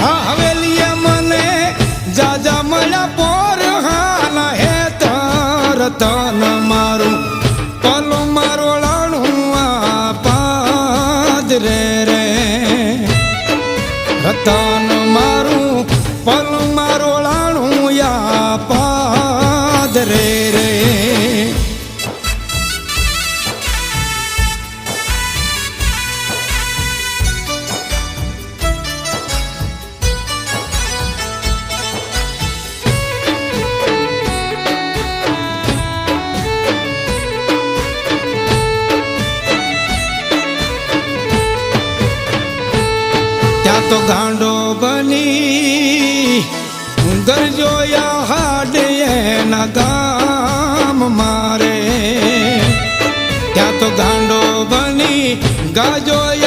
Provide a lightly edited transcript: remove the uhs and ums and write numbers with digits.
આ હવેલીએ મને જાજા મળ્યા પોર હાલ હે તર તન મારું પલું મારોળાણું આ પાદરે રે રતન મારું પલું મારોળાણું યા પાદરે રે ત્યાં તો ગાંડો બની ગરજોયા હાડે એના ગામ મારે ત્યાં તો ગાંડો બની ગાજોયા